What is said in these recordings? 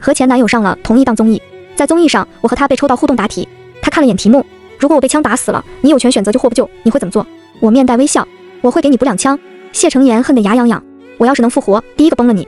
和前男友上了同一档综艺，在综艺上，我和他被抽到互动答题，他看了眼题目，如果我被枪打死了，你有权选择救或不救，你会怎么做？我面带微笑，我会给你补2枪。谢承言恨得牙痒痒，我要是能复活，第一个崩了你。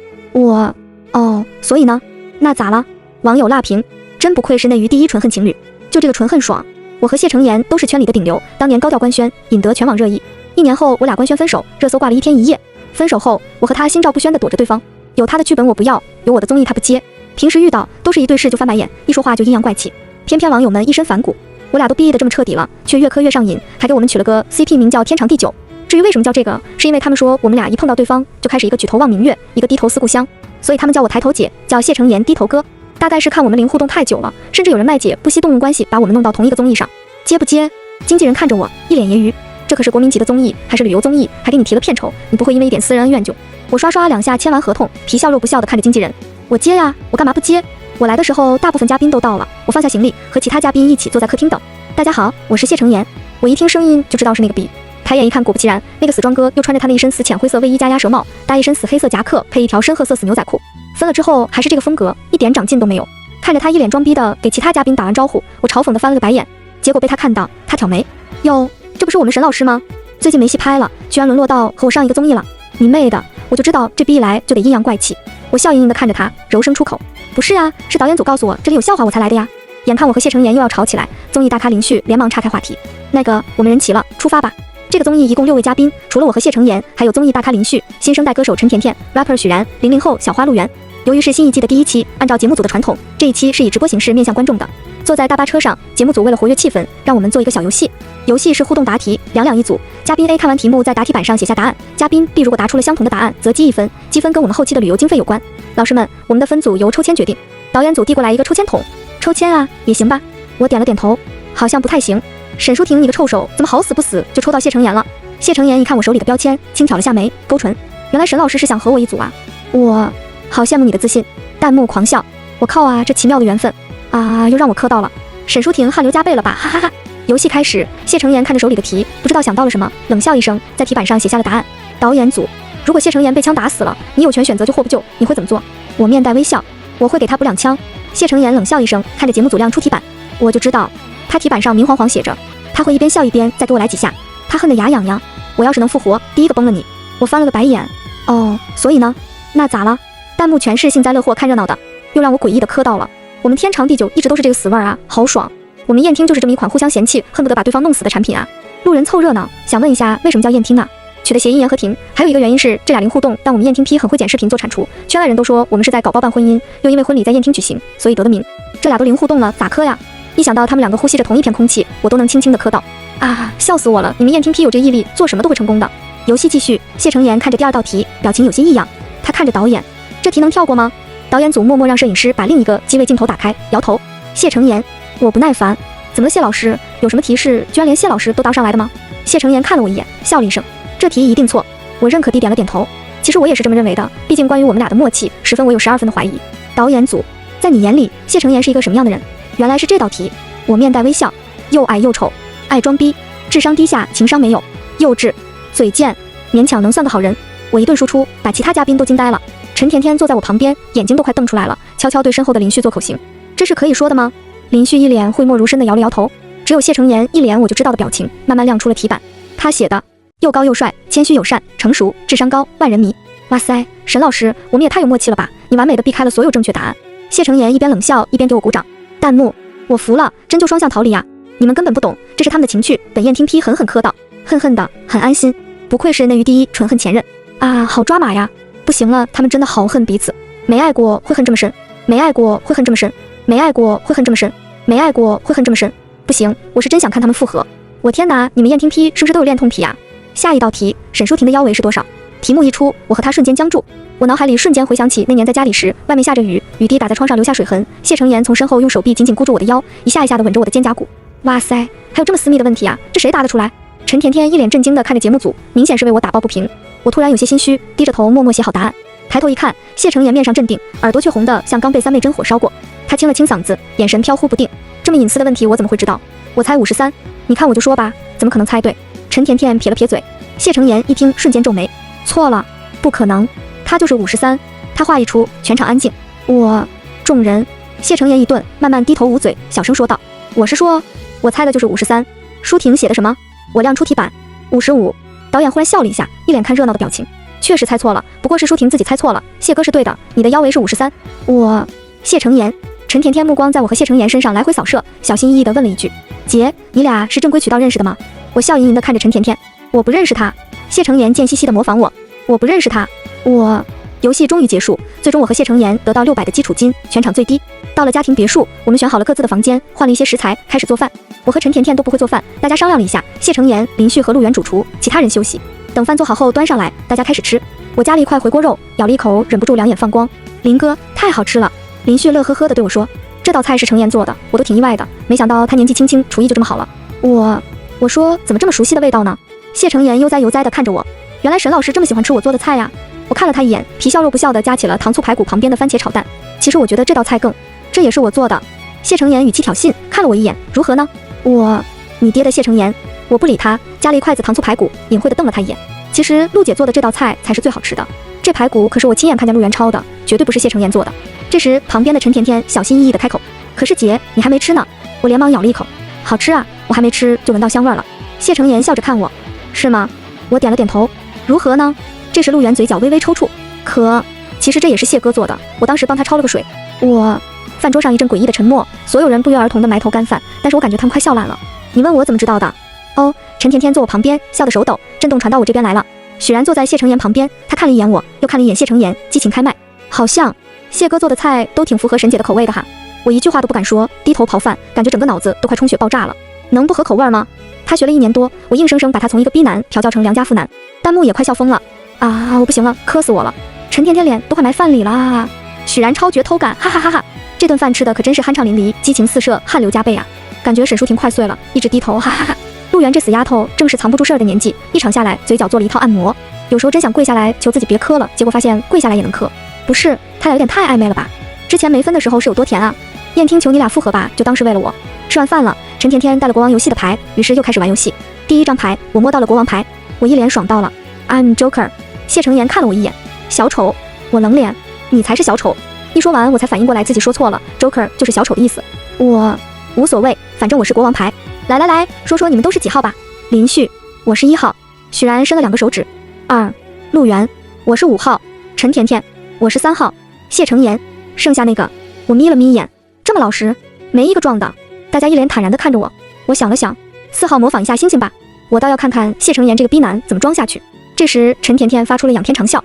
所以呢？那咋了？网友辣评，真不愧是内娱第一纯恨情侣，就这个纯恨爽。我和谢承言都是圈里的顶流，当年高调官宣，引得全网热议。1年后，我俩官宣分手，热搜挂了1天1夜。分手后，我和他心照不宣地躲着对方，有他的剧本我不要，有我的综艺他不接。平时遇到都是一对视就翻白眼，一说话就阴阳怪气。偏偏网友们一身反骨，我俩都逼得这么彻底了，却越磕越上瘾，还给我们取了个 CP 名叫天长地久。至于为什么叫这个，是因为他们说我们俩一碰到对方就开始一个举头望明月，一个低头思故乡，所以他们叫我抬头姐，叫谢承言低头哥。大概是看我们零互动太久了，甚至有人卖姐不惜动用关系把我们弄到同一个综艺上。接不接？经纪人看着我一脸揶揄，这可是国民级的综艺，还是旅游综艺，还给你提了片酬，你不会因为一点私人恩怨就……我刷2下签完合同，皮笑肉不笑地看着经纪人，我接呀，我干嘛不接？我来的时候大部分嘉宾都到了，我放下行李和其他嘉宾一起坐在客厅等。大家好，我是谢承言。我一听声音就知道是那个 B， 抬眼一看，果不其然，那个死庄哥又穿着他那一身死浅灰色卫衣加鸭舌帽，搭一身死黑色夹克，配一条深褐色死牛仔裤。分了之后还是这个风格，一点长进都没有。看着他一脸装逼的给其他嘉宾打完招呼，我嘲讽的翻了个白眼，结果被他看到，他挑眉，哟，这不是我们沈老师吗？最近没戏拍了，居然沦落到和我上一个综艺了，你妹的！我就知道这逼一来就得阴阳怪气。我笑盈盈的看着他，柔声出口，不是啊，是导演组告诉我这里有笑话我才来的呀。眼看我和谢承言又要吵起来，综艺大咖林旭连忙岔开话题，那个我们人齐了，出发吧。这个综艺一共6位嘉宾，除了我和谢承言，还有综艺大咖林旭、新生代歌手陈甜甜、rapper 许然、00后小花陆源。由于是新一季的第1期，按照节目组的传统，这一期是以直播形式面向观众的。坐在大巴车上，节目组为了活跃气氛，让我们做一个小游戏。游戏是互动答题，2两一组。嘉宾 A 看完题目，在答题板上写下答案。嘉宾 B 如果答出了相同的答案，则积1分，积分跟我们后期的旅游经费有关。老师们，我们的分组由抽签决定。导演组递过来一个抽签筒，抽签啊，也行吧。我点了点头，好像不太行。沈淑婷，你个臭手，怎么好死不死就抽到谢承言了？谢承言一看我手里的标签，轻挑了下眉，勾唇。原来沈老师是想和我一组啊！我好羡慕你的自信。弹幕狂笑，我靠啊，这奇妙的缘分啊，又让我磕到了。沈淑婷汗流浃背了吧，哈哈哈。游戏开始，谢承言看着手里的题，不知道想到了什么，冷笑一声，在题板上写下了答案。导演组，如果谢承言被枪打死了，你有权选择救或不救，你会怎么做？我面带微笑，我会给他补2枪。谢承言冷笑一声，看着节目组亮出题板，我就知道他题板上明晃晃写着，他会一边笑一边再给我来几下。他恨得牙痒痒，我要是能复活，第一个崩了你。我翻了个白眼，所以呢？那咋了？弹幕全是幸灾乐祸看热闹的，又让我诡异的磕到了。我们天长地久一直都是这个死味儿啊，好爽。我们燕听就是这么一款互相嫌弃，恨不得把对方弄死的产品啊。路人凑热闹，想问一下为什么叫燕听啊？取的谐音言和停，还有一个原因是这俩零互动让我们燕听批很会剪视频做产出，圈外人都说我们是在搞包办婚姻，又因为婚礼在燕听举行，所以得的名。这俩都零互动了，咋磕呀？一想到他们2个呼吸着同一片空气，我都能轻轻的磕到啊，笑死我了！你们燕听批有这毅力，做什么都会成功的。游戏继续，谢承言看着第2道题，表情有些异样。他看着导演，这题能跳过吗？导演组默默让摄影师把另一个机位镜头打开，摇头。谢承言，我不耐烦，怎么了谢老师？有什么提示？居然连谢老师都搭上来的吗？谢承言看了我一眼，笑了一声，这题一定错。我认可地点了点头。其实我也是这么认为的，毕竟关于我们俩的默契，10分我有12分的怀疑。导演组，在你眼里，谢承言是一个什么样的人？原来是这道题。我面带微笑，又矮又丑，爱装逼，智商低下，情商没有，幼稚，嘴贱，勉强能算个好人。我一顿输出，把其他嘉宾都惊呆了。陈甜甜坐在我旁边，眼睛都快瞪出来了，悄悄对身后的林旭做口型，这是可以说的吗？林旭一脸讳莫如深的摇了摇头，只有谢承言一脸我就知道的表情，慢慢亮出了题板。他写的又高又帅，谦虚友善，成熟，智商高，万人迷。哇塞，沈老师，我们也太有默契了吧！你完美的避开了所有正确答案。谢承言一边冷笑一边给我鼓掌。弹幕，我服了，真就双向逃离啊！你们根本不懂，这是他们的情趣，本燕听批狠狠磕到，恨恨的，很安心。不愧是内娱第一纯恨前任啊，好抓马呀！不行了，他们真的好恨彼此，没爱过会恨这么深，没爱过会恨这么深，没爱过会恨这么深，没爱过会恨这么深。不行，我是真想看他们复合。我天哪，你们燕听批是不是都有恋痛癖啊？下一道题，沈淑婷的腰围是多少？题目一出，我和他瞬间僵住，我脑海里瞬间回想起那年在家里时，外面下着雨，雨滴打在窗上留下水痕，谢承言从身后用手臂紧紧箍住我的腰，一下一下的吻着我的肩胛骨。哇塞，还有这么私密的问题啊？这谁答得出来？陈甜甜一脸震惊的看着节目组，明显是为我打抱不平。我突然有些心虚，低着头默默写好答案。抬头一看，谢承言面上镇定，耳朵却红的像刚被3昧真火烧过。他清了清嗓子，眼神飘忽不定。这么隐私的问题我怎么会知道？我才53，你看我就说吧，怎么可能猜对？陈甜甜撇了撇嘴。谢承言一听瞬间皱眉，错了，不可能，他就是53。他话一出，全场安静。众人，谢承言一顿，慢慢低头捂嘴，小声说道：“我是说，我猜的就是53。舒婷写的什么？”我亮出题板，55。导演忽然笑了一下，一脸看热闹的表情。确实猜错了，不过是舒婷自己猜错了。谢哥是对的，你的腰围是53。我，谢承言。陈甜甜目光在我和谢承言身上来回扫射，小心翼翼地问了一句：“姐，你俩是正规渠道认识的吗？”我笑盈盈地看着陈甜甜，我不认识他。谢承言贱兮兮地模仿我不认识他。游戏终于结束，最终我和谢承言得到600的基础金，全场最低。到了家庭别墅，我们选好了各自的房间，换了一些食材，开始做饭。我和陈甜甜都不会做饭，大家商量了一下，谢承言、林旭和陆源主厨，其他人休息。等饭做好后端上来，大家开始吃。我夹了一块回锅肉，咬了一口，忍不住两眼放光。林哥，太好吃了！林旭乐呵呵地对我说，这道菜是承言做的，我都挺意外的，没想到他年纪轻轻，厨艺就这么好了。我说怎么这么熟悉的味道呢？谢承言悠哉悠哉地看着我，原来沈老师这么喜欢吃我做的菜呀。我看了他一眼，皮笑肉不笑地夹起了糖醋排骨旁边的番茄炒蛋。其实我觉得这道菜这也是我做的。谢承言语气挑衅，看了我一眼，如何呢？你爹的谢承言。我不理他，夹了一筷子糖醋排骨，隐晦地瞪了他一眼。其实陆姐做的这道菜才是最好吃的，这排骨可是我亲眼看见陆源抄的，绝对不是谢承言做的。这时旁边的陈甜甜小心翼翼地开口，可是姐，你还没吃呢。我连忙咬了一口，好吃啊，我还没吃就闻到香味了。谢承言笑着看我，是吗？我点了点头。如何呢？这时陆源嘴角微微抽搐，其实这也是谢哥做的，我当时帮他焯了个水。饭桌上一阵诡异的沉默，所有人不约而同地埋头干饭，但是我感觉他们快笑烂了。你问我怎么知道的？陈甜甜坐我旁边，笑得手抖，震动传到我这边来了。许然坐在谢承言旁边，他看了一眼我，又看了一眼谢承言，激情开麦，好像谢哥做的菜都挺符合沈姐的口味的哈。我一句话都不敢说，低头刨饭，感觉整个脑子都快充血爆炸了。能不合口味吗？他学了1年多，我硬生生把他从一个逼男调教成良家妇男，弹幕也快笑疯了。我不行了，磕死我了！陈甜甜脸都快埋饭里了啊！许然超绝偷感，哈哈哈哈！这顿饭吃的可真是酣畅淋漓，激情四射，汗流浃背啊！感觉沈淑婷快碎了，一直低头，哈哈哈！陆源这死丫头正是藏不住事儿的年纪，一场下来嘴角做了一套按摩，有时候真想跪下来求自己别磕了，结果发现跪下来也能磕。不是，他俩有点太暧昧了吧？之前没分的时候是有多甜啊？燕听求你俩复合吧，就当是为了我。吃完饭了，陈甜甜带了国王游戏的牌，于是又开始玩游戏。第一张牌我摸到了国王牌，我一脸爽到了 I'm Joker。谢承言看了我一眼，小丑。我冷脸，你才是小丑。一说完我才反应过来自己说错了， Joker 就是小丑的意思。我无所谓，反正我是国王牌。来，说说你们都是几号吧。林旭，我是1号。许然伸了2个手指。2，陆源，我是5号。陈甜甜，我是3号。谢承言，剩下那个，我眯了眯眼，这么老实，没一个撞的。大家一脸坦然地看着我。我想了想，4号模仿一下星星吧，我倒要看看谢承言这个逼男怎么装下去。这时陈甜甜发出了仰天长啸，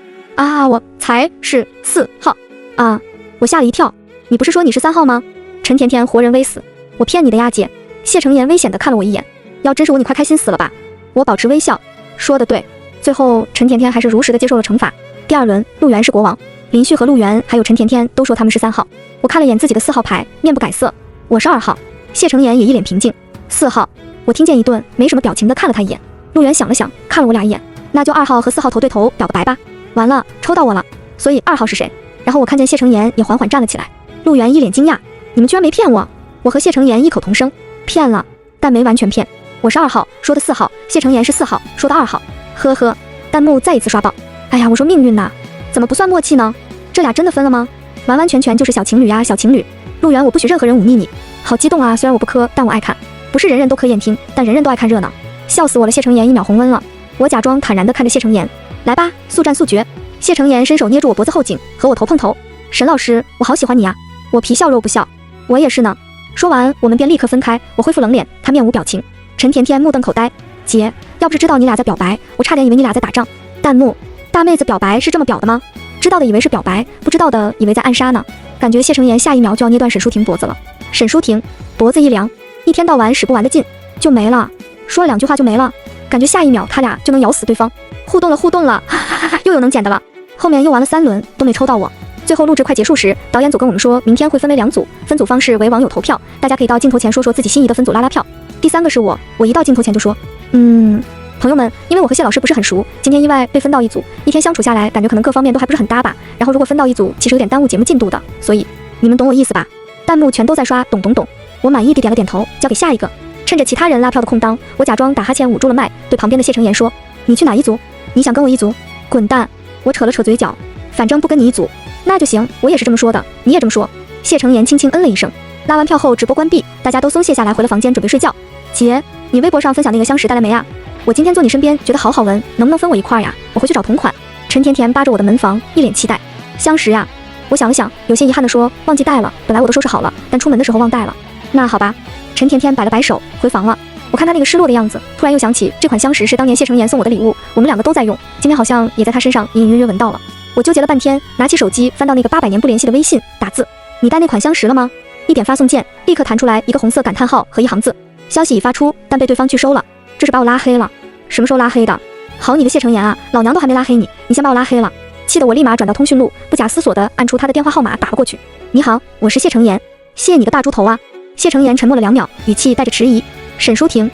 我才是4号啊！我吓了一跳，你不是说你是3号吗？陈甜甜活人微死，我骗你的呀姐。谢承言危险地看了我一眼，要真是我你快开心死了吧。我保持微笑，说得对。最后陈甜甜还是如实地接受了惩罚。第2轮陆源是国王，林旭和陆源还有陈甜甜都说他们是3号。我看了眼自己的4号牌，面不改色，我是2号。谢承言也一脸平静，4号。我听见一顿没什么表情地看了他一眼。陆源想了想，看了我俩一眼，那就2号和4号头对头表个白吧。完了，抽到我了，所以2号是谁？然后我看见谢承言也缓缓站了起来。陆源一脸惊讶，你们居然没骗我。我和谢承言异口同声，骗了，但没完全骗。我是2号说的4号，谢承言是4号说的2号，呵呵。弹幕再一次刷爆。哎呀，我说命运呐，怎么不算默契呢？这俩真的分了吗？完完全全就是小情侣呀，小情侣。陆源，我不许任何人忤逆你。好激动啊，虽然我不磕，但我爱看。不是人人都可眼听，但人人都爱看热闹。笑死我了，谢承言1秒红温了。我假装坦然地看着谢承言，来吧，速战速决。谢承言伸手捏住我脖子后颈，和我头碰头。沈老师，我好喜欢你呀。我皮笑肉不笑，我也是呢。说完我们便立刻分开，我恢复冷脸，他面无表情。陈甜甜目瞪口呆，姐，要不是知道你俩在表白，我差点以为你俩在打仗。弹幕，大妹子表白是这么表的吗？知道的以为是表白，不知道的以为在暗杀呢。感觉谢承言下一秒就要捏断沈淑婷脖子了。沈淑婷脖子一凉，一天到晚使不完的劲就没了，说了2句话就没了，感觉下一秒他俩就能咬死对方。互动了，哈哈哈，又有能捡的了。后面又玩了3轮都没抽到我。最后录制快结束时，导演组跟我们说明天会分为2组，分组方式为网友投票，大家可以到镜头前说说自己心仪的分组拉拉票。第3个是我一到镜头前就说，朋友们，因为我和谢老师不是很熟，今天意外被分到一组，一天相处下来，感觉可能各方面都还不是很搭吧。然后如果分到一组，其实有点耽误节目进度的，所以你们懂我意思吧？弹幕全都在刷懂。我满意地点了点头，交给下一个。趁着其他人拉票的空当，我假装打哈欠捂住了麦，对旁边的谢承言说：“你去哪一组？你想跟我一组？滚蛋！”我扯了扯嘴角，反正不跟你一组，那就行。我也是这么说的，你也这么说。谢承言轻轻嗯了一声。拉完票后，直播关闭，大家都松懈下来，回了房间准备睡觉。姐，你微博上分享那个香石带来没啊？我今天坐你身边，觉得好好闻，能不能分我一块呀？我回去找同款。陈甜甜扒着我的门房，一脸期待。香石呀，我想了想，有些遗憾地说，忘记带了，本来我都收拾好了，但出门的时候忘带了。那好吧。陈甜甜摆了摆手，回房了。我看她那个失落的样子，突然又想起这款香石是当年谢承言送我的礼物，我们两个都在用，今天好像也在他身上隐隐约约闻到了。我纠结了半天，拿起手机翻到那个800年不联系的微信，打字：你带那款香石了吗？一点发送键，立刻弹出来一个红色感叹号和一行字：消息已发出，但被对方拒收了。这是把我拉黑了。什么时候拉黑的？好你个谢承言啊，老娘都还没拉黑你，你先把我拉黑了。气得我立马转到通讯录，不假思索地按出他的电话号码打了过去。你好，我是谢承言。谢你个大猪头啊！谢承言沉默了2秒，语气带着迟疑。沈舒婷，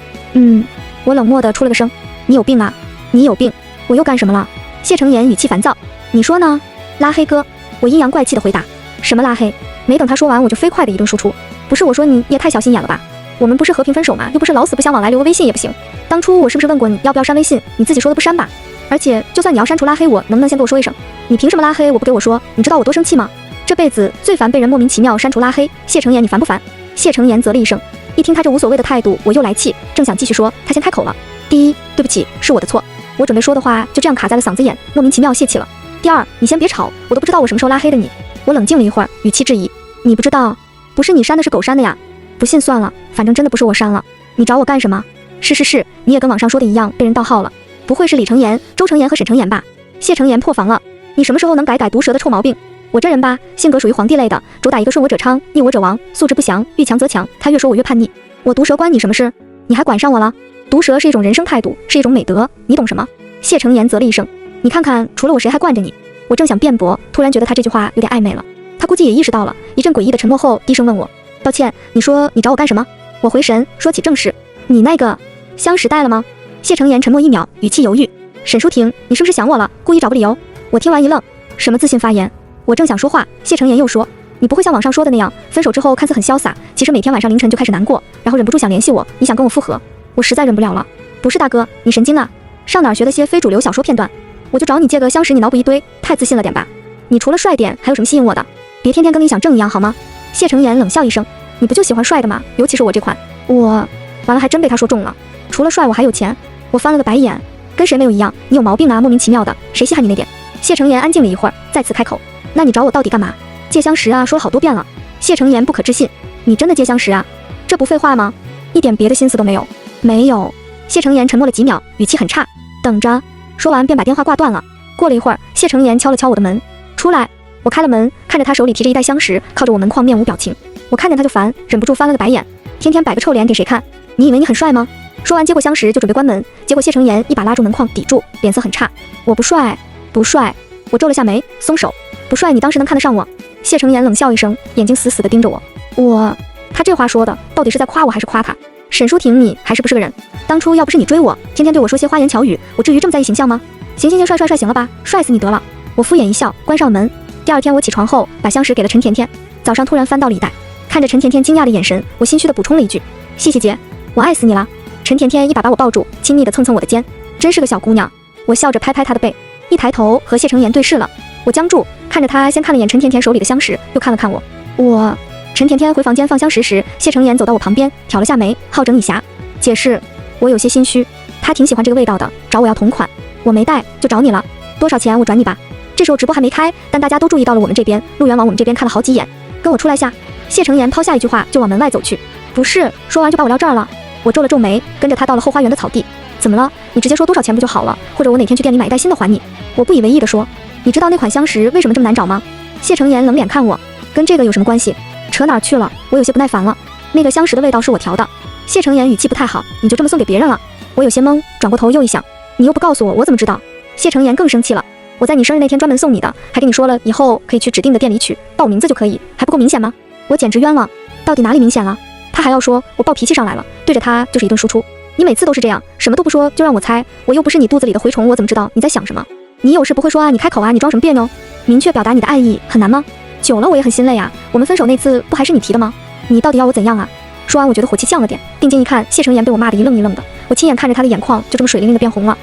我冷漠地出了个声。你有病啊！你有病！我又干什么了？谢承言语气烦躁。你说呢？拉黑哥！我阴阳怪气地回答。什么拉黑？没等他说完，我就飞快的一顿输出。不是我说你也太小心眼了吧？我们不是和平分手吗？又不是老死不相往来，留个微信也不行。当初我是不是问过你要不要删微信？你自己说的不删吧？而且就算你要删除拉黑我，能不能先跟我说一声？你凭什么拉黑我不给我说？你知道我多生气吗？这辈子最烦被人莫名其妙删除拉黑。谢承言，你烦不烦？谢承言啧了一声。一听他这无所谓的态度，我又来气，正想继续说，他先开口了。第一，对不起，是我的错。我准备说的话就这样卡在了嗓子眼，莫名其妙泄气了。第二，你先别吵，我都不知道我什么时候拉黑的你。我冷静了一会儿，语气质疑。你不知道？不是你删的，是狗删的呀。不信算了，反正真的不是我删了。你找我干什么？是，你也跟网上说的一样，被人盗号了。不会是李承言、周承言和沈承言吧？谢承言破防了。你什么时候能改毒舌的臭毛病？我这人吧，性格属于皇帝类的，主打一个顺我者昌，逆我者亡，素质不详，遇强则强。他越说我越叛逆。我毒舌关你什么事？你还管上我了？毒舌是一种人生态度，是一种美德，你懂什么？谢承言啧了一声。你看看，除了我谁还惯着你？我正想辩驳，突然觉得他这句话有点暧昧了。他估计也意识到了，一阵诡异的沉默后，低声问我：抱歉，你说你找我干什么？我回神，说起正事。你那个香石带了吗？谢承言沉默1秒，语气犹豫。沈舒婷，你是不是想我了，故意找个理由？我听完一愣，什么自信发言？我正想说话，谢承言又说：你不会像网上说的那样，分手之后看似很潇洒，其实每天晚上凌晨就开始难过，然后忍不住想联系我，你想跟我复合。我实在忍不了了。不是大哥，你神经啊？上哪儿学的些非主流小说片段？我就找你借个香石，你脑补一堆，太自信了点吧？你除了帅点，还有什么吸引我的？别天天跟理想正一样好吗？谢承言冷笑一声。你不就喜欢帅的吗？尤其是我这款。完了，还真被他说中了。除了帅我还有钱。我翻了个白眼，跟谁没有一样？你有毛病啊，莫名其妙的，谁稀罕你那点？谢承言安静了一会儿，再次开口。那你找我到底干嘛？借香石啊，说了好多遍了。谢承言不可置信。你真的借香石啊？这不废话吗？一点别的心思都没有。没有。谢承言沉默了几秒，语气很差。等着。说完便把电话挂断了。过了一会儿，谢承言敲了敲我的门。出来。我开了门，看着他手里提着一袋香石，靠着我门框面无表情。我看见他就烦，忍不住翻了个白眼。天天摆个臭脸给谁看？你以为你很帅吗？说完接过香石就准备关门，结果谢承言一把拉住门框抵住，脸色很差。我不帅。不帅。我皱了下眉，松手。不帅你当时能看得上我？谢承言冷笑一声，眼睛死死地盯着我。他这话说的到底是在夸我还是夸他？沈舒婷，你还是不是个人？当初要不是你追我，天天对我说些花言巧语，我至于这么在意形象吗？行，帅行了吧，帅死你得了。我敷衍一笑，关上门。第二天我起床后，把香石给了陈甜甜。早上突然翻到了一袋，看着陈甜甜惊讶的眼神，我心虚地补充了一句：谢谢姐，我爱死你了。陈甜甜一把把我抱住，亲昵地蹭蹭我的肩，真是个小姑娘。我笑着拍拍她的背，一抬头和谢承言对视了。我僵住，看着他，先看了眼陈甜甜手里的香石，又看了看我。陈甜甜回房间放香石时，谢承言走到我旁边，挑了下眉，好整以暇。解释，我有些心虚，他挺喜欢这个味道的，找我要同款，我没带，就找你了。多少钱我转你吧。这时候直播还没开，但大家都注意到了我们这边，路人往我们这边看了好几眼。跟我出来下。谢承言抛下一句话就往门外走去。不是，说完就把我撂这儿了。我皱了皱眉，跟着他到了后花园的草地。怎么了？你直接说多少钱不就好了？或者我哪天去店里买一袋新的还你。我不以为意地说。你知道那款香石为什么这么难找吗？谢承言冷脸看我，跟这个有什么关系？扯哪儿去了？我有些不耐烦了。那个香石的味道是我调的。谢承言语气不太好，你就这么送给别人了？我有些懵，转过头又一想，你又不告诉我，我怎么知道？谢承言更生气了。我在你生日那天专门送你的，还跟你说了以后可以去指定的店里取，报我名字就可以，还不够明显吗？我简直冤了，到底哪里明显了？他还要说我暴脾气上来了，对着他就是一顿输出。你每次都是这样，什么都不说就让我猜，我又不是你肚子里的蛔虫，我怎么知道你在想什么？你有事不会说啊，你开口啊，你装什么别扭？明确表达你的爱意很难吗？久了我也很心累啊，我们分手那次不还是你提的吗？你到底要我怎样啊？说完我觉得火气降了点，定睛一看，谢承言被我骂得一愣一愣的，我亲眼看着他的眼眶就这么水灵灵的变红了。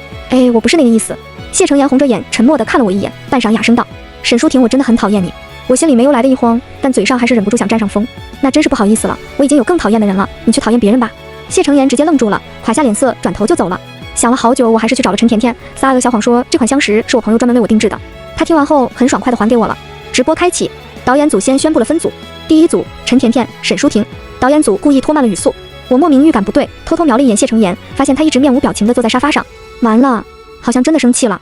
我不是那个意思。谢承言红着眼沉默地看了我一眼，半晌哑声道：沈舒婷，我真的很讨厌你。我心里没由来的一慌，但嘴上还是忍不住想占上风。那真是不好意思了，我已经有更讨厌的人了，你去讨厌别人吧。谢承言直接愣住了，垮下脸色，转头就走了。想了好久，我还是去找了陈甜甜，撒了个小谎说这款香石是我朋友专门为我定制的。他听完后很爽快的还给我了。直播开启，导演组先宣布了分组。第一组陈甜甜、沈舒婷。导演组故意拖慢了语速，我莫名预感不对，偷偷瞄了一眼谢承言，发现他一直面无表情的坐在沙发上。完了，好像真的生气了。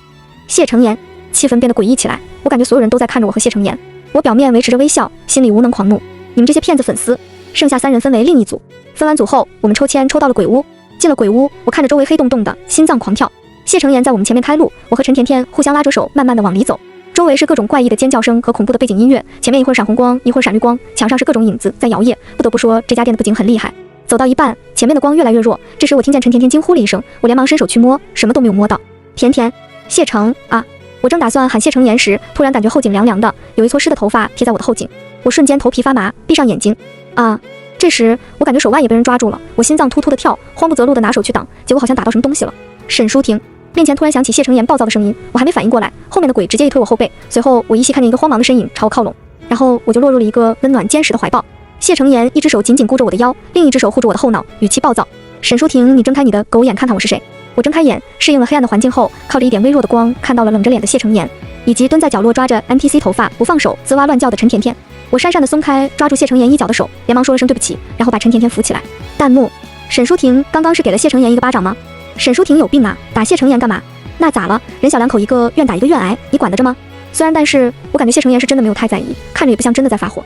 谢承言，气氛变得诡异起来，我感觉所有人都在看着我和谢承言。我表面维持着微笑，心里无能狂怒。你们这些骗子粉丝！剩下3人分为另一组。分完组后，我们抽签抽到了鬼屋。进了鬼屋，我看着周围黑洞洞的，心脏狂跳。谢承言在我们前面开路，我和陈甜甜互相拉着手，慢慢的往里走。周围是各种怪异的尖叫声和恐怖的背景音乐，前面一会儿闪红光，一会儿闪绿光，墙上是各种影子在摇曳。不得不说，这家店的布景很厉害。走到一半，前面的光越来越弱，这时我听见陈甜甜惊呼了一声，我连忙伸手去摸，什么都没有摸到。甜甜，谢承啊！我正打算喊谢承言时，突然感觉后颈凉凉的，有一撮湿的头发贴在我的后颈，我瞬间头皮发麻，闭上眼睛。啊！这时我感觉手腕也被人抓住了，我心脏突突的跳，慌不择路的拿手去挡，结果好像打到什么东西了。沈舒婷。面前突然响起谢承言暴躁的声音，我还没反应过来，后面的鬼直接一推我后背，随后我依稀看见一个慌忙的身影朝我靠拢，然后我就落入了一个温暖坚实的怀抱。谢承言一只手紧紧箍着我的腰，另一只手护着我的后脑，语气暴躁。沈舒婷，你睁开你的狗眼看看我是谁。我睁开眼，适应了黑暗的环境后，靠着一点微弱的光，看到了冷着脸的谢承言，以及蹲在角落抓着 NPC 头发不放手滋哇乱叫的陈甜甜。我讪讪地松开抓住谢承言衣角的手，连忙说了声对不起，然后把陈甜甜扶起来。弹幕：沈舒婷刚刚是给了谢承言一个巴掌吗？沈舒婷有病啊，打谢承言干嘛？那咋了？人小两口一个愿打一个愿挨，你管得着吗？虽然但是我感觉谢承言是真的没有太在意，看着也不像真的在发火。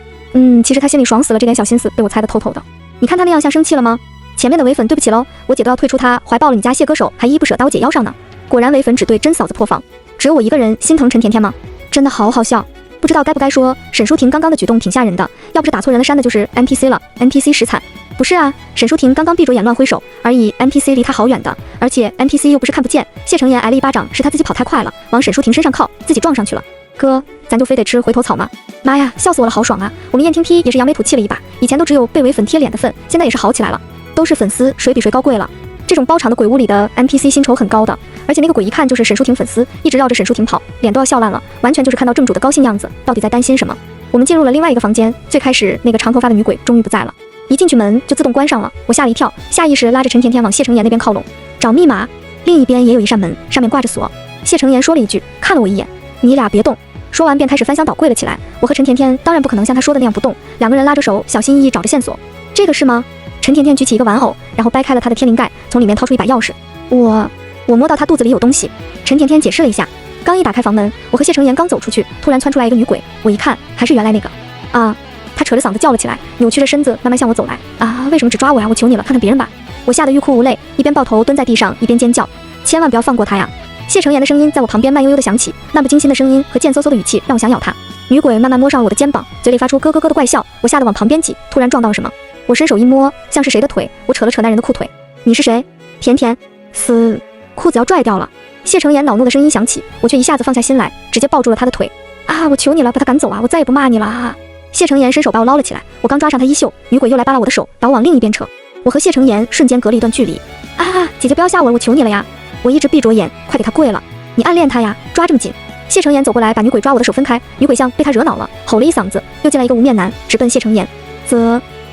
其实他心里爽死了，这点小心思被我猜得透透的。你看他那样像生气了吗？前面的伪粉对不起喽，我姐都要退出他，怀抱了你家谢歌手，还依依不舍到我姐腰上呢。果然伪粉只对真嫂子破防，只有我一个人心疼陈甜甜吗？真的好好笑。不知道该不该说，沈舒婷刚刚的举动挺吓人的，要不是打错人了扇的就是 NPC 了 ，NPC 实惨。不是啊，沈舒婷刚刚闭着眼乱挥手而已 ，NPC 离他好远的，而且 NPC 又不是看不见。谢承言挨了一巴掌，是他自己跑太快了，往沈舒婷身上靠，自己撞上去了。哥，咱就非得吃回头草吗？妈呀，笑死我了，好爽啊！我们燕听 P 也是扬眉吐气了一把，以前都只有被伪粉贴脸的份，现在也是好起来了。都是粉丝，谁比谁高贵了？这种包场的鬼屋里的 NPC 薪酬很高的，而且那个鬼一看就是沈舒婷粉丝，一直绕着沈舒婷跑，脸都要笑烂了，完全就是看到正主的高兴样子，到底在担心什么？我们进入了另外一个房间，最开始那个长头发的女鬼终于不在了。一进去门就自动关上了，我吓了一跳，下意识拉着陈甜甜往谢承言那边靠拢，找密码。另一边也有一扇门，上面挂着锁。谢承言说了一句，看了我一眼，你俩别动。说完便开始翻箱倒柜了起来。我和陈甜甜当然不可能像他说的那样不动，两个人拉着手，小心翼翼找着线索。这个是吗？陈甜甜举起一个玩偶，然后掰开了他的天灵盖，从里面掏出一把钥匙。我摸到他肚子里有东西。陈甜甜解释了一下。刚一打开房门，我和谢承言刚走出去，突然窜出来一个女鬼，我一看还是原来那个啊。他扯着嗓子叫了起来，扭曲着身子慢慢向我走来。啊，为什么只抓我呀？我求你了，看看别人吧。我吓得欲哭无泪，一边抱头蹲在地上，一边尖叫，千万不要放过他呀！谢承言的声音在我旁边慢悠悠的响起，漫不经心的声音和贱嗖嗖的语气让我想咬他。女鬼慢慢摸上了我的肩膀，嘴里发出咯咯咯的怪笑，我吓得往旁边挤，突然撞到了什么。我伸手一摸，像是谁的腿，我扯了扯那人的裤腿。你是谁？甜甜。嘶，裤子要拽掉了。谢承言恼怒的声音响起，我却一下子放下心来，直接抱住了他的腿。啊，我求你了，把他赶走啊！我再也不骂你了啊！谢承言伸手把我捞了起来，我刚抓上他衣袖，女鬼又来扒拉我的手，把我往另一边扯。我和谢承言瞬间隔了一段距离。啊，姐姐不要吓我了，我求你了呀！我一直闭着眼，快给他跪了！你暗恋他呀？抓这么紧！谢承言走过来，把女鬼抓我的手分开。女鬼像被他惹恼了，吼了一嗓子，又进来一个无面男，直奔谢承言。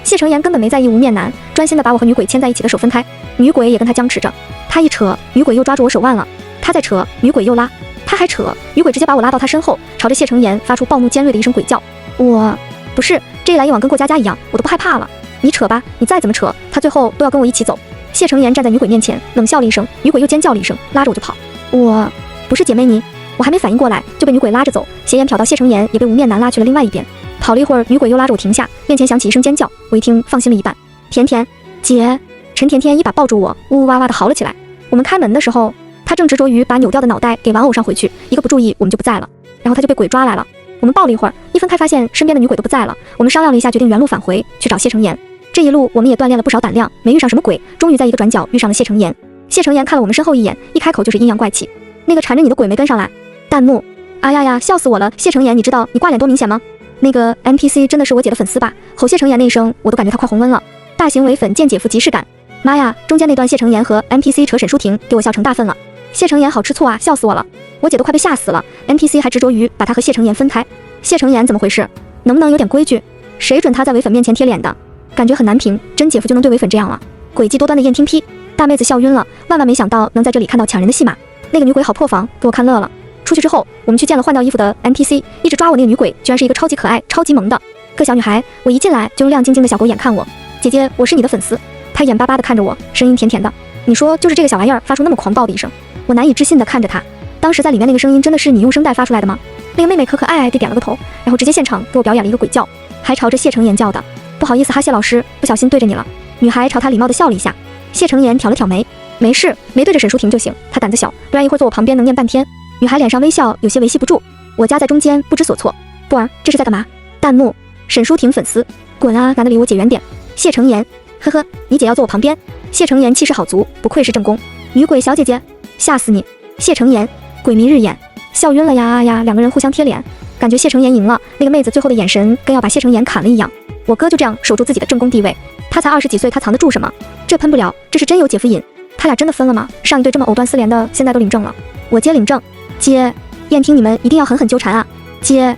谢承言根本没在意无面男，专心的把我和女鬼牵在一起的手分开。女鬼也跟他僵持着，他一扯，女鬼又抓住我手腕了。他再扯，女鬼又拉，他还扯，女鬼直接把我拉到他身后，朝着谢承言发出暴怒尖锐的一声鬼叫。我不是这一来一往跟过家家一样，我都不害怕了。你扯吧，你再怎么扯，他最后都要跟我一起走。谢承言站在女鬼面前，冷笑了一声，女鬼又尖叫了一声，拉着我就跑。我不是姐妹你，我还没反应过来，就被女鬼拉着走，斜眼瞟到谢承言也被无面男拉去了另外一边。跑了一会儿，女鬼又拉着我停下，面前响起一声尖叫，我一听放心了一半。甜甜姐，陈甜甜一把抱住我，呜呜哇哇的嚎了起来。我们开门的时候，她正执着于把扭掉的脑袋给玩偶上回去，一个不注意我们就不在了，然后她就被鬼抓来了。我们抱了一会儿，一分开发现身边的女鬼都不在了。我们商量了一下，决定原路返回去找谢承言。这一路我们也锻炼了不少胆量，没遇上什么鬼，终于在一个转角遇上了谢承言。谢承言看了我们身后一眼，一开口就是阴阳怪气。那个缠着你的鬼没跟上来。弹幕：哎呀呀，笑死我了！谢承言，你知道你挂脸多明显吗？那个 NPC 真的是我姐的粉丝吧？吼谢承言那一声，我都感觉他快红温了。大型伪粉见姐夫即视感。妈呀，中间那段谢承言和 NPC 扯沈舒婷，给我笑成大粪了。谢承言好吃醋啊，笑死我了！我姐都快被吓死了 ，NPC 还执着于把他和谢承言分开。谢承言怎么回事？能不能有点规矩？谁准他在唯粉面前贴脸的？感觉很难评，真姐夫就能对唯粉这样了？诡计多端的燕听批，大妹子笑晕了，万万没想到能在这里看到抢人的戏码。那个女鬼好破防，给我看乐了。出去之后，我们去见了换掉衣服的 NPC， 一直抓我那个女鬼居然是一个超级可爱、超级萌的个小女孩。我一进来就用亮晶晶的小狗眼看我，姐姐，我是你的粉丝。她眼巴巴地看着我，声音甜甜的。你说就是这个小玩意儿发出那么狂暴的一声，我难以置信地看着她。当时在里面那个声音真的是你用声带发出来的吗？那个妹妹可可爱爱地点了个头，然后直接现场给我表演了一个鬼叫，还朝着谢承言叫的。不好意思哈，谢老师，不小心对着你了。女孩朝他礼貌地笑了一下。谢承言挑了挑眉，没事，没对着沈淑婷就行，她胆子小，不然一会儿坐我旁边能念半天。女孩脸上微笑有些维系不住，我夹在中间不知所措。波儿，这是在干嘛？弹幕：沈淑婷粉丝，滚啊，赶得离我姐远点。谢承言，呵呵，你姐要坐我旁边。谢承言气势好足，不愧是正宫女鬼小姐姐，吓死你。谢承言，鬼迷日眼，笑晕了呀呀，两个人互相贴脸，感觉谢承言赢了。那个妹子最后的眼神跟要把谢承言砍了一样。我哥就这样守住自己的正宫地位，他才20几岁，他藏得住什么？这喷不了，这是真有姐夫瘾。他俩真的分了吗？上一对这么藕断丝连的，现在都领证了。我接领证，接燕听你们一定要狠狠纠缠啊！接。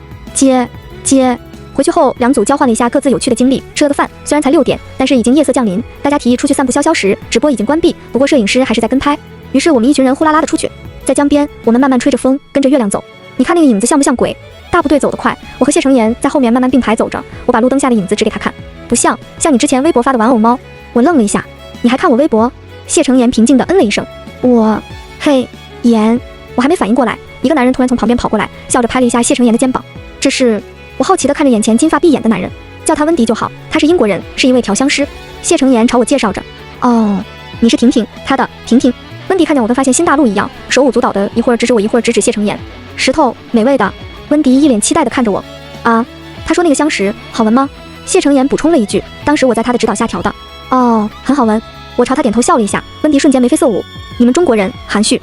回去后，两组交换了一下各自有趣的经历，吃了个饭。虽然才6点，但是已经夜色降临，大家提议出去散步消消食。直播已经关闭，不过摄影师还是在跟拍。于是我们一群人呼啦啦的出去，在江边，我们慢慢吹着风，跟着月亮走。你看那个影子像不像鬼？大部队走得快，我和谢承言在后面慢慢并排走着。我把路灯下的影子指给他看，不像你之前微博发的玩偶猫。我愣了一下，你还看我微博？谢承言平静地嗯了一声。嘿言，我还没反应过来，一个男人突然从旁边跑过来，笑着拍了一下谢承言的肩膀。这是我好奇地看着眼前金发碧眼的男人，叫他温迪就好，他是英国人，是一位调香师。谢承言朝我介绍着。哦，你是婷婷，他的婷婷。温迪看见我跟发现新大陆一样，手舞足蹈的，一会儿指指我，一会儿指指谢承言。石头，美味的。温迪一脸期待地看着我。啊，他说那个香石好闻吗？谢承言补充了一句，当时我在他的指导下调的。哦，很好闻。我朝他点头笑了一下，温迪瞬间眉飞色舞。你们中国人含蓄。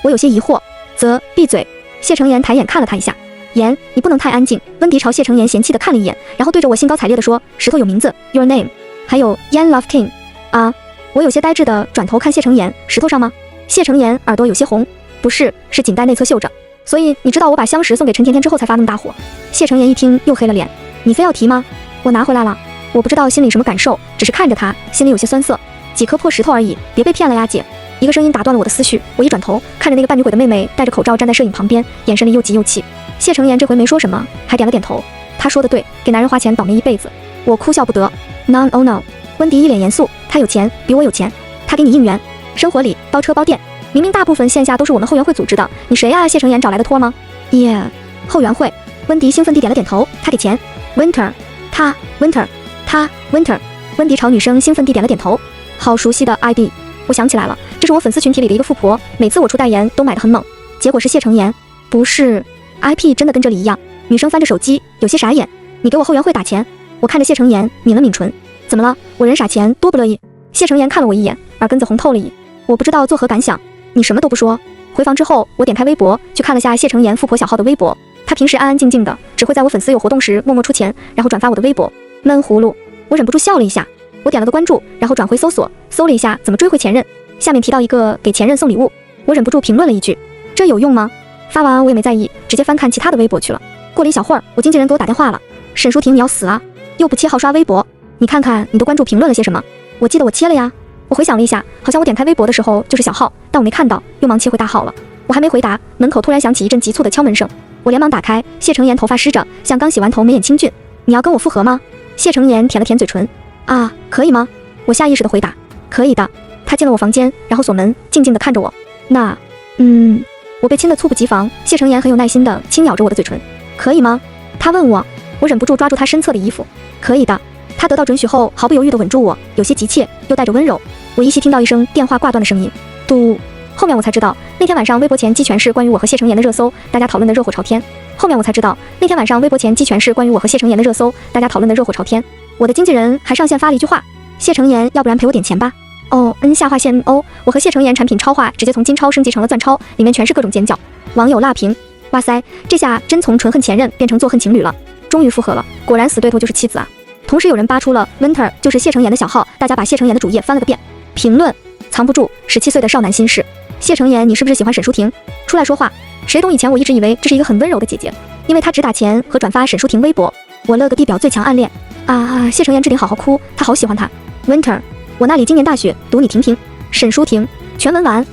我有些疑惑。则闭嘴。谢承言抬眼看了他一下。言，你不能太安静。温迪朝谢承言嫌弃地看了一眼，然后对着我兴高采烈地说，石头有名字 ，Your name， 还有 Yan Love King。啊，我有些呆滞地转头看谢承言，石头上吗？谢承言耳朵有些红，不是，是颈带内侧绣着。所以你知道我把香石送给陈甜甜之后才发那么大火。谢承言一听又黑了脸，你非要提吗？我拿回来了，我不知道心里什么感受，只是看着他，心里有些酸涩。几颗破石头而已，别被骗了呀，姐。一个声音打断了我的思绪，我一转头看着那个扮女鬼的妹妹戴着口罩站在摄影旁边，眼神里又急又气。谢承言这回没说什么，还点了点头。他说的对，给男人花钱倒霉一辈子。我哭笑不得。No oh no。温迪一脸严肃，他有钱，比我有钱，他给你应援，生活里包车包店，明明大部分线下都是我们后援会组织的，你谁呀？谢承言找来的托吗？耶，后援会。温迪兴奋地点了点头，他给钱。Winter， 他 Winter， 他 Winter。温迪朝女生兴奋地点了点头。好熟悉的 ID， 我想起来了，这是我粉丝群体里的一个富婆，每次我出代言都买得很猛。结果是谢承言，不是 IP 真的跟这里一样。女生翻着手机，有些傻眼。你给我后援会打钱？我看着谢承言抿了抿唇，怎么了？我人傻钱多不乐意。谢承言看了我一眼，耳根子红透了一。我不知道作何感想。你什么都不说。回房之后，我点开微博去看了下谢承言富婆小号的微博。他平时安安静静的，只会在我粉丝有活动时默默出钱，然后转发我的微博。闷葫芦，我忍不住笑了一下。我点了个关注，然后转回搜索，搜了一下怎么追回前任。下面提到一个给前任送礼物，我忍不住评论了一句：这有用吗？发完我也没在意，直接翻看其他的微博去了。过了一小会儿，我经纪人给我打电话了。沈淑婷，你要死啊！又不切号刷微博，你看看你的关注评论了些什么？我记得我切了呀。我回想了一下，好像我点开微博的时候就是小号，但我没看到，又忙切回大号了。我还没回答，门口突然响起一阵急促的敲门声。我连忙打开，谢承言头发湿着，像刚洗完头，眉眼清俊。你要跟我复合吗？谢承言舔了舔嘴唇。啊，可以吗？我下意识的回答，可以的。他进了我房间，然后锁门，静静的看着我。那，我被亲得猝不及防。谢承言很有耐心的轻咬着我的嘴唇。可以吗？他问我。我忍不住抓住他身侧的衣服。可以的。他得到准许后，毫不犹豫地吻住我，有些急切，又带着温柔。我依稀听到一声电话挂断的声音。嘟。后面我才知道，那天晚上微博前鸡全是关于我和谢承言的热搜，大家讨论的热火朝天。后面我才知道，那天晚上微博前鸡全是关于我和谢承言的热搜，大家讨论的热火朝天。我的经纪人还上线发了一句话：谢承言，要不然赔我点钱吧。下划线哦，我和谢承言产品超话直接从金超升级成了钻超，里面全是各种尖叫。网友辣评：哇塞，这下真从纯恨前任变成做恨情侣了，终于复合了，果然死对头就是妻子啊。同时有人扒出了 Winter 就是谢承言的小号，大家把谢承言的主页翻了个遍。评论：藏不住17岁的少男心事。谢承言，你是不是喜欢沈淑婷？出来说话。谁懂以前我一直以为这是一个很温柔的姐姐，因为他只打钱和转发沈淑婷微博。我勒个地表最强暗恋谢承言置顶好好哭，他好喜欢他。Winter， 我那里今年大学，读你听听。沈淑婷，全文完。